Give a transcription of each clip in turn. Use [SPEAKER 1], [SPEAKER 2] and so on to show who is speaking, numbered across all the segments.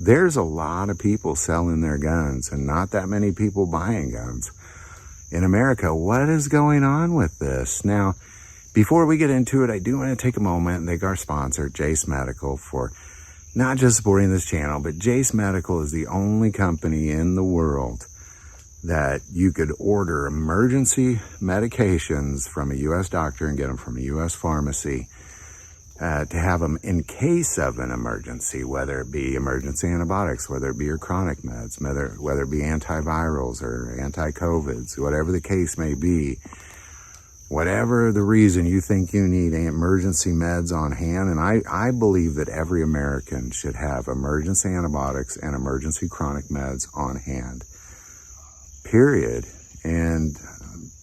[SPEAKER 1] there's a lot of people selling their guns and not that many people buying guns in America. What is going on with this? Now, before we get into it, I do want to take a moment and thank our sponsor, Jace Medical, for not just supporting this channel, but Jace Medical is the only company in the world that you could order emergency medications from a U.S. doctor and get them from a U.S. pharmacy to have them in case of an emergency, whether it be emergency antibiotics, whether it be your chronic meds, whether it be antivirals or anti-COVIDs, whatever the case may be. Whatever the reason you think you need emergency meds on hand, and I believe that every American should have emergency antibiotics and emergency chronic meds on hand, period, and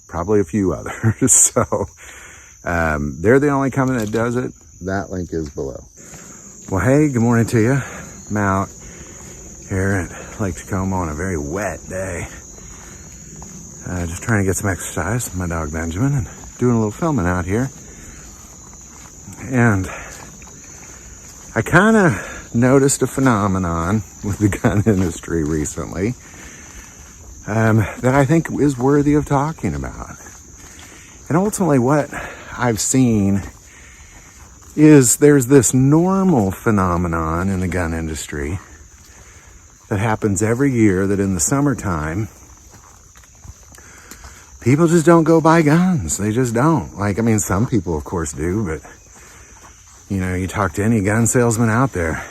[SPEAKER 1] probably a few others. So they're the only company that does it. That link is below. Well, hey, good morning to you. I'm out here at Lake Tacoma on a very wet day. Just trying to get some exercise with my dog Benjamin and doing a little filming out here. And I kind of noticed a phenomenon with the gun industry recently that I think is worthy of talking about. And ultimately what I've seen is there's this normal phenomenon in the gun industry that happens every year, that in the summertime, people just don't go buy guns. They just don't. Like, I mean, some people, of course, do, but, you know, you talk to any gun salesman out there,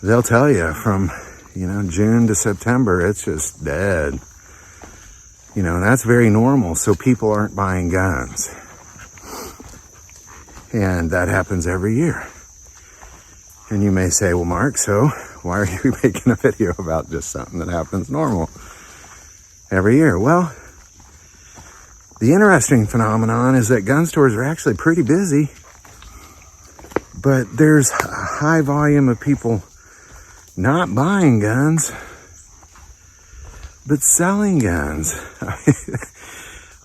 [SPEAKER 1] they'll tell you from, you know, June to September, it's just dead. You know, and that's very normal, so people aren't buying guns. And that happens every year. And you may say, well, Mark, so why are you making a video about just something that happens normal every year? Well, the interesting phenomenon is that gun stores are actually pretty busy, but there's a high volume of people not buying guns, but selling guns.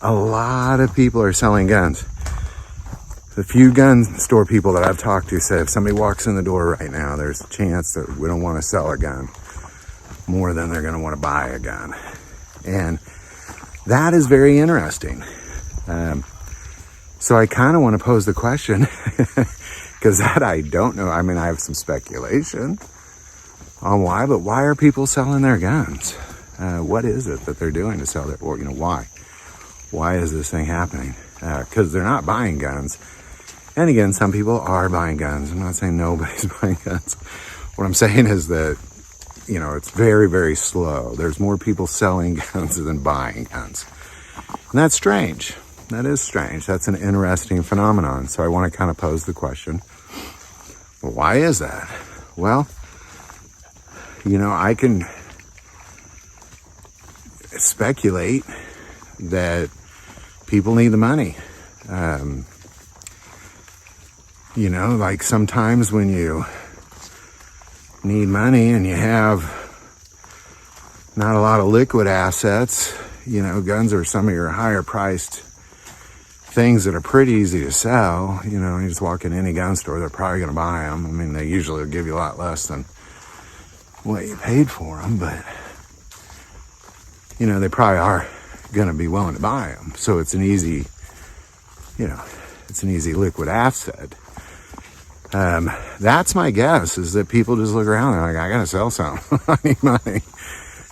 [SPEAKER 1] A lot of people are selling guns. The few gun store people that I've talked to said if somebody walks in the door right now, there's a chance that we don't want to sell a gun more than they're going to want to buy a gun. And that is very interesting. So I kind of want to pose the question, because that I don't know. I mean, I have some speculation on why, but why are people selling their guns? What is it that they're doing to sell their, or, you know, why? Why is this thing happening? Because they're not buying guns. And again, some people are buying guns. I'm not saying nobody's buying guns. What I'm saying is that, you know, it's very, very slow. There's more people selling guns than buying guns. And that's strange. That is strange. That's an interesting phenomenon. So I want to kind of pose the question, well, why is that? Well, you know, I can speculate that people need the money. You know, like sometimes when you need money and you have not a lot of liquid assets, you know, guns are some of your higher priced things that are pretty easy to sell. You know, you just walk in any gun store, they're probably going to buy them. I mean, they usually will give you a lot less than what you paid for them, but, you know, they probably are going to be willing to buy them. So it's an easy, you know, it's an easy liquid asset. That's my guess, is that people just look around and they're like, I gotta sell something. I need money.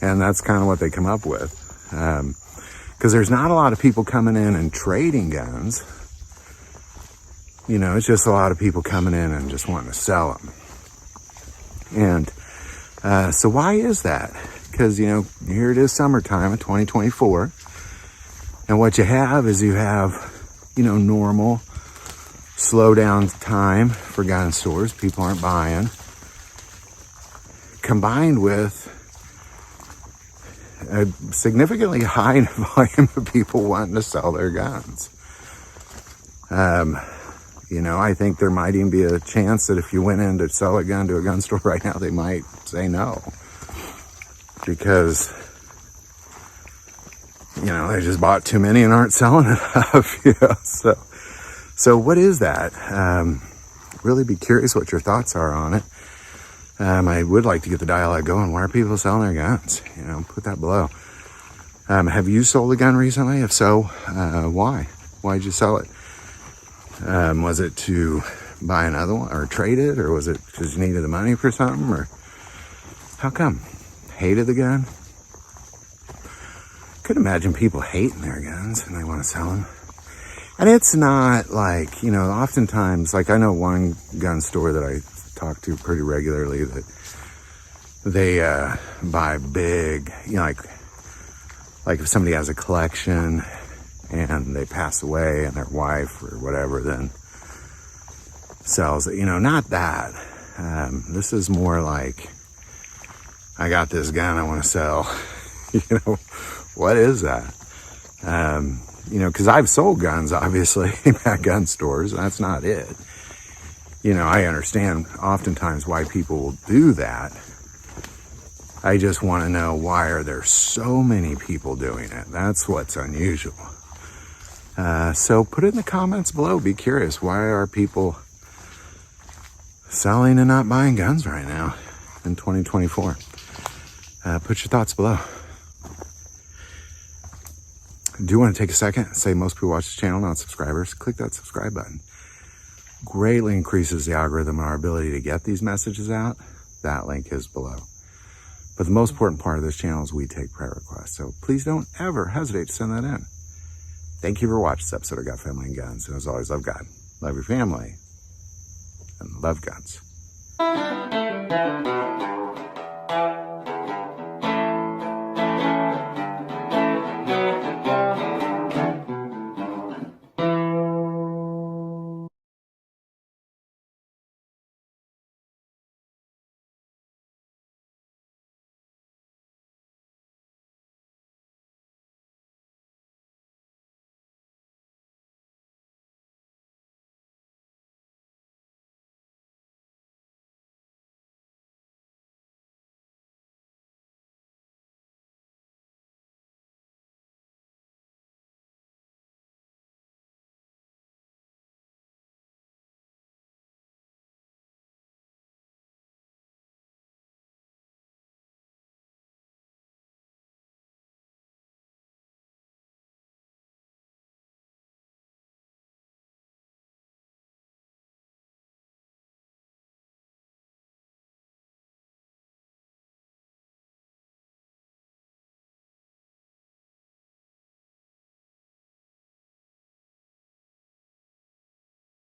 [SPEAKER 1] And that's kind of what they come up with. Because there's not a lot of people coming in and trading guns. You know, it's just a lot of people coming in and just wanting to sell them. And so why is that? Because, you know, here it is summertime of 2024. And what you have is you have, you know, normal slow down time for gun stores. People aren't buying. Combined with a significantly high volume of people wanting to sell their guns. You know, I think there might even be a chance that if you went in to sell a gun to a gun store right now, they might say no. Because, you know, they just bought too many and aren't selling enough, you know, so what is that? Really be curious what your thoughts are on it. I would like to get the dialogue going. Why are people selling their guns? Put that below. Have you sold a gun recently? If so, why? Why'd you sell it? Was it to buy another one or trade it? Or was it because you needed the money for something? Or how come? Hated the gun? Could imagine people hating their guns and they want to sell them. And it's not like, oftentimes, like I know one gun store that I talk to pretty regularly that they buy big, like if somebody has a collection and they pass away and their wife or whatever then sells it, not that. This is more like, I got this gun I want to sell. What is that? Because I've sold guns, obviously, at gun stores. That's not it. I understand oftentimes why people will do that. I just want to know, why are there so many people doing it? That's what's unusual. So put it in the comments below. Be curious. Why are people selling and not buying guns right now in 2024? Put your thoughts below. I do want to take a second and say most people watch this channel, not subscribers. Click that subscribe button. Greatly increases the algorithm and our ability to get these messages out. That link is below. But the most important part of this channel is we take prayer requests. So please don't ever hesitate to send that in. Thank you for watching this episode of God, Family, and Guns. And as always, love God, love your family, and love guns.